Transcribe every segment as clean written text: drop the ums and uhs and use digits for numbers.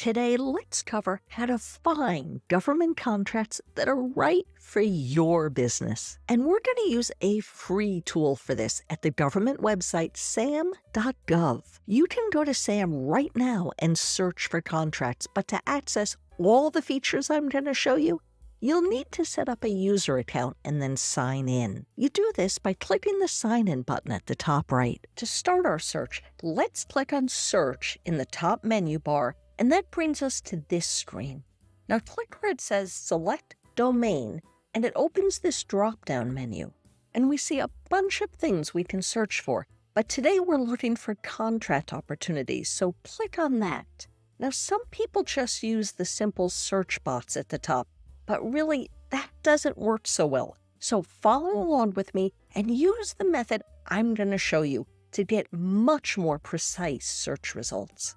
Today, let's cover how to find government contracts that are right for your business. And we're going to use a free tool for this at the government website, SAM.gov. You can go to SAM right now and search for contracts, but to access all the features I'm going to show you, you'll need to set up a user account and then sign in. You do this by clicking the Sign In button at the top right. To start our search, let's click on Search in the top menu bar, and that brings us to this screen. Now click where it says Select Domain, and it opens this drop-down menu. And we see a bunch of things we can search for, but today we're looking for contract opportunities, so click on that. Now some people just use the simple search box at the top, but really that doesn't work so well. So follow along with me and use the method I'm going to show you to get much more precise search results.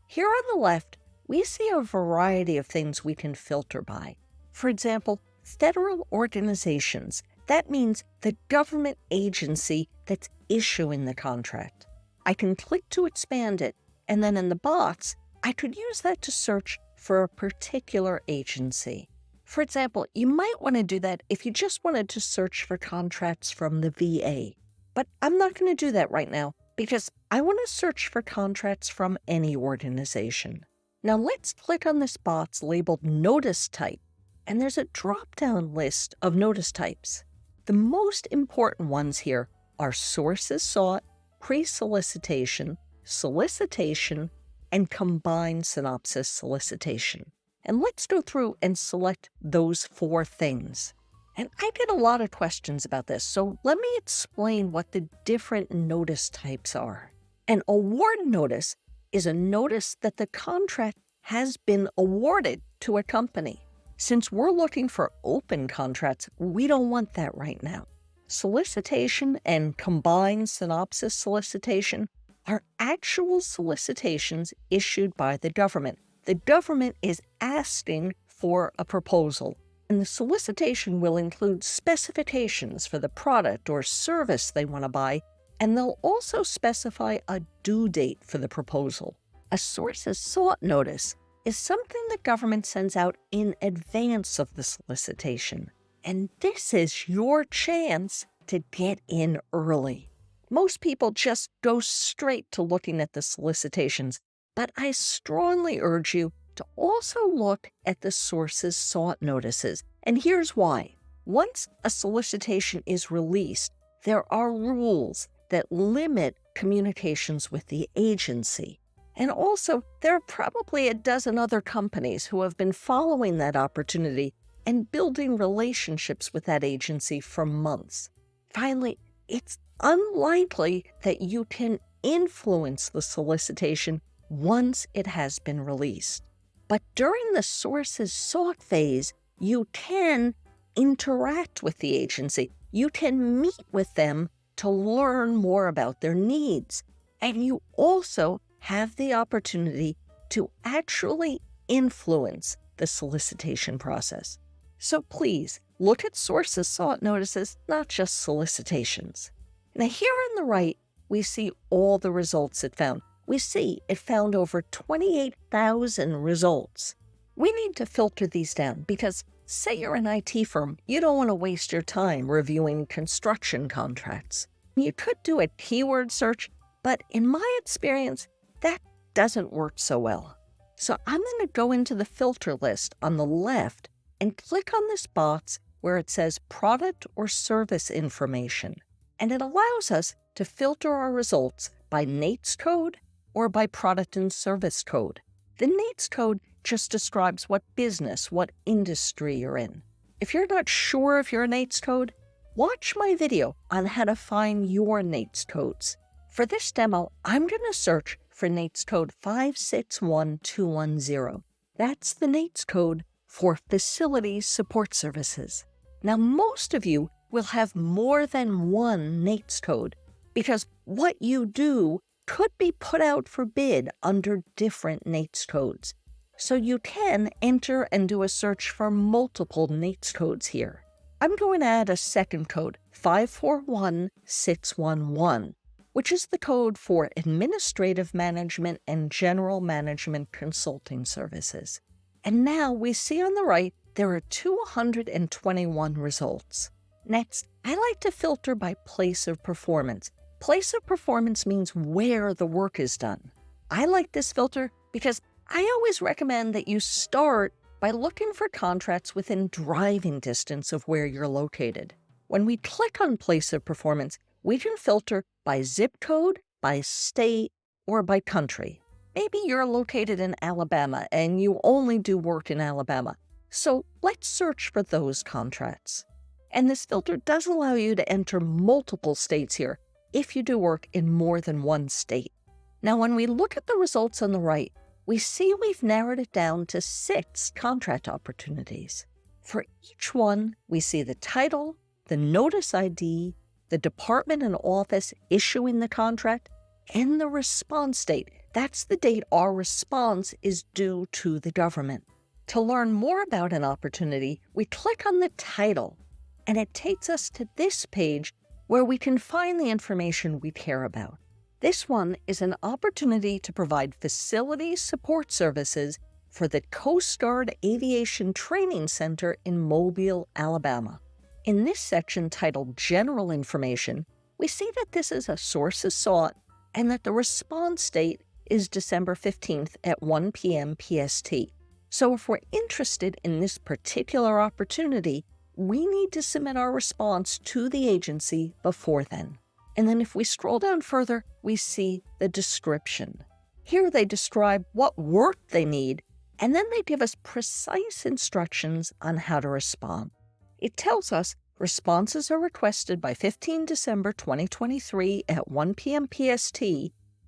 Here on the left, we see a variety of things we can filter by. For example, federal organizations. That means the government agency that's issuing the contract. I can click to expand it, and then in the box, I could use that to search for a particular agency. For example, you might want to do that if you just wanted to search for contracts from the VA. But I'm not going to do that right now because I want to search for contracts from any organization. Now let's click on this box labeled Notice Type, and there's a drop-down list of notice types. The most important ones here are sources sought, pre-solicitation, solicitation, and combined synopsis solicitation. And let's go through and select those 4 things. And I get a lot of questions about this, so let me explain what the different notice types are. An award notice is a notice that the contract has been awarded to a company. Since we're looking for open contracts, we don't want that right now. Solicitation and combined synopsis solicitation are actual solicitations issued by the government. The government is asking for a proposal, and the solicitation will include specifications for the product or service they want to buy, and they'll also specify a due date for the proposal. A sources sought notice is something the government sends out in advance of the solicitation, and this is your chance to get in early. Most people just go straight to looking at the solicitations, but I strongly urge you to also look at the sources sought notices. And here's why. Once a solicitation is released, there are rules that limit communications with the agency. And also, there are probably a dozen other companies who have been following that opportunity and building relationships with that agency for months. Finally, it's unlikely that you can influence the solicitation once it has been released. But during the sources sought phase, you can interact with the agency. You can meet with them to learn more about their needs. And you also have the opportunity to actually influence the solicitation process. So please look at sources sought notices, not just solicitations. Now here on the right, we see all the results it found. We see it found over 28,000 results. We need to filter these down because, say you're an IT firm, you don't want to waste your time reviewing construction contracts. You could do a keyword search, but in my experience, that doesn't work so well. So I'm going to go into the filter list on the left and click on this box where it says Product or Service Information. And it allows us to filter our results by NAICS code or by product and service code. The NAICS code just describes what business, what industry you're in. If you're not sure of your NAICS code, watch my video on how to find your NAICS codes. For this demo, I'm going to search for NAICS code 561210. That's the NAICS code for Facilities Support Services. Now, most of you will have more than one NAICS code because what you do could be put out for bid under different NAICS codes. So you can enter and do a search for multiple NAICS codes here. I'm going to add a second code, 541611, which is the code for Administrative Management and General Management Consulting Services. And now we see on the right there are 221 results. Next, I like to filter by place of performance. Place of performance means where the work is done. I like this filter because I always recommend that you start by looking for contracts within driving distance of where you're located. When we click on place of performance, we can filter by zip code, by state, or by country. Maybe you're located in Alabama and you only do work in Alabama. So let's search for those contracts. And this filter does allow you to enter multiple states here if you do work in more than one state. Now, when we look at the results on the right, we see we've narrowed it down to 6 contract opportunities. For each one, we see the title, the notice ID, the department and office issuing the contract, and the response date. That's the date our response is due to the government. To learn more about an opportunity, we click on the title, and it takes us to this page where we can find the information we care about. This one is an opportunity to provide facility support services for the Coast Guard Aviation Training Center in Mobile, Alabama. In this section titled General Information, we see that this is a sources sought and that the response date is December 15th at 1 p.m. PST. So if we're interested in this particular opportunity, we need to submit our response to the agency before then. And then if we scroll down further, we see the description. Here they describe what work they need, and then they give us precise instructions on how to respond. It tells us responses are requested by 15 December 2023 at 1 p.m. PST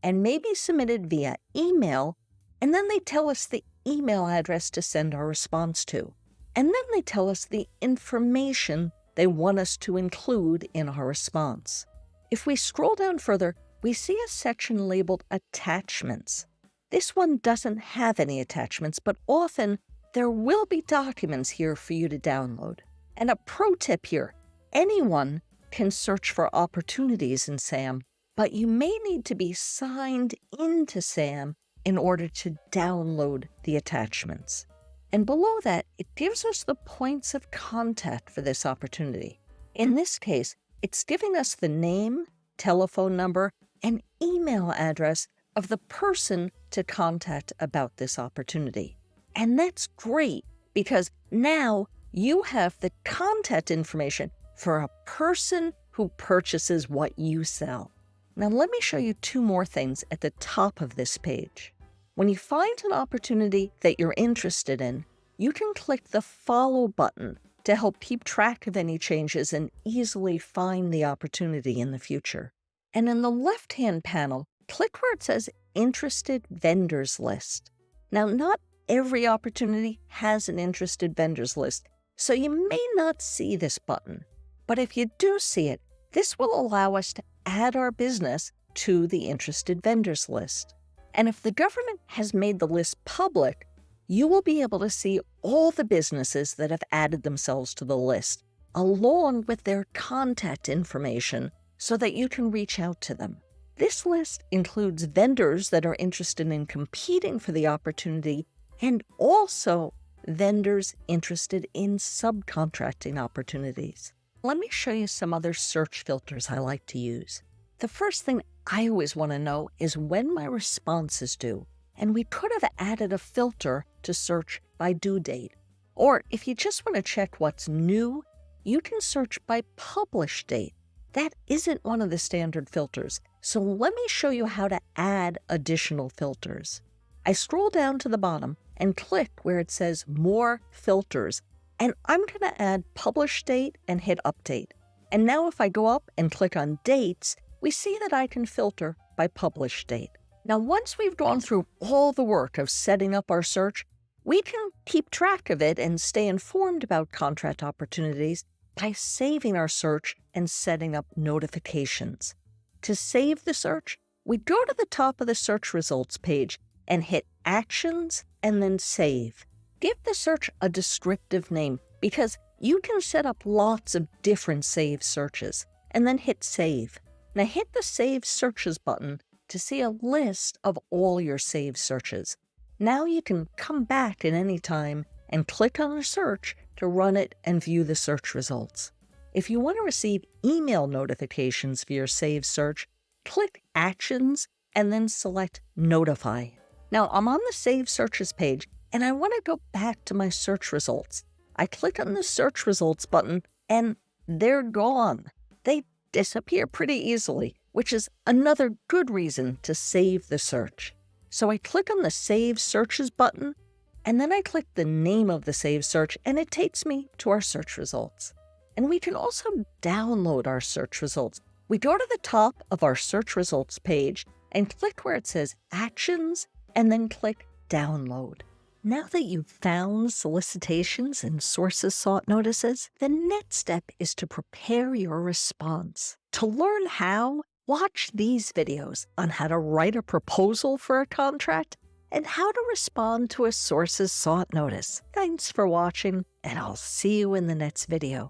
and may be submitted via email, and then they tell us the email address to send our response to. And then they tell us the information they want us to include in our response. If we scroll down further, we see a section labeled Attachments. This one doesn't have any attachments, but often there will be documents here for you to download. And a pro tip here, anyone can search for opportunities in SAM, but you may need to be signed into SAM in order to download the attachments. And below that, it gives us the points of contact for this opportunity. In this case, it's giving us the name, telephone number, and email address of the person to contact about this opportunity. And that's great because now you have the contact information for a person who purchases what you sell. Now let me show you 2 more things at the top of this page. When you find an opportunity that you're interested in, you can click the Follow button to help keep track of any changes and easily find the opportunity in the future. And in the left-hand panel, click where it says Interested Vendors List. Now, not every opportunity has an interested vendors list, so you may not see this button. But if you do see it, this will allow us to add our business to the interested vendors list. And if the government has made the list public, you will be able to see all the businesses that have added themselves to the list, along with their contact information so that you can reach out to them. This list includes vendors that are interested in competing for the opportunity and also vendors interested in subcontracting opportunities. Let me show you some other search filters I like to use. The first thing I always want to know is when my response is due, and we could have added a filter to search by due date. Or if you just want to check what's new, you can search by publish date. That isn't one of the standard filters, so let me show you how to add additional filters. I scroll down to the bottom and click where it says More Filters, and I'm going to add publish date and hit update. And now if I go up and click on dates, we see that I can filter by publish date. Now, once we've gone through all the work of setting up our search, we can keep track of it and stay informed about contract opportunities by saving our search and setting up notifications. To save the search, we go to the top of the search results page and hit Actions and then Save. Give the search a descriptive name because you can set up lots of different save searches and then hit Save. Now hit the Save Searches button to see a list of all your saved searches. Now you can come back at any time and click on a search to run it and view the search results. If you want to receive email notifications for your saved search, click Actions and then select Notify. Now I'm on the Save Searches page and I want to go back to my search results. I click on the Search Results button and they're gone. They disappear pretty easily, which is another good reason to save the search. So I click on the Save Searches button, and then I click the name of the saved search, and it takes me to our search results. And we can also download our search results. We go to the top of our search results page and click where it says Actions, and then click Download. Now that you've found solicitations and sources sought notices, the next step is to prepare your response. To learn how, watch these videos on how to write a proposal for a contract and how to respond to a sources sought notice. Thanks for watching, and I'll see you in the next video.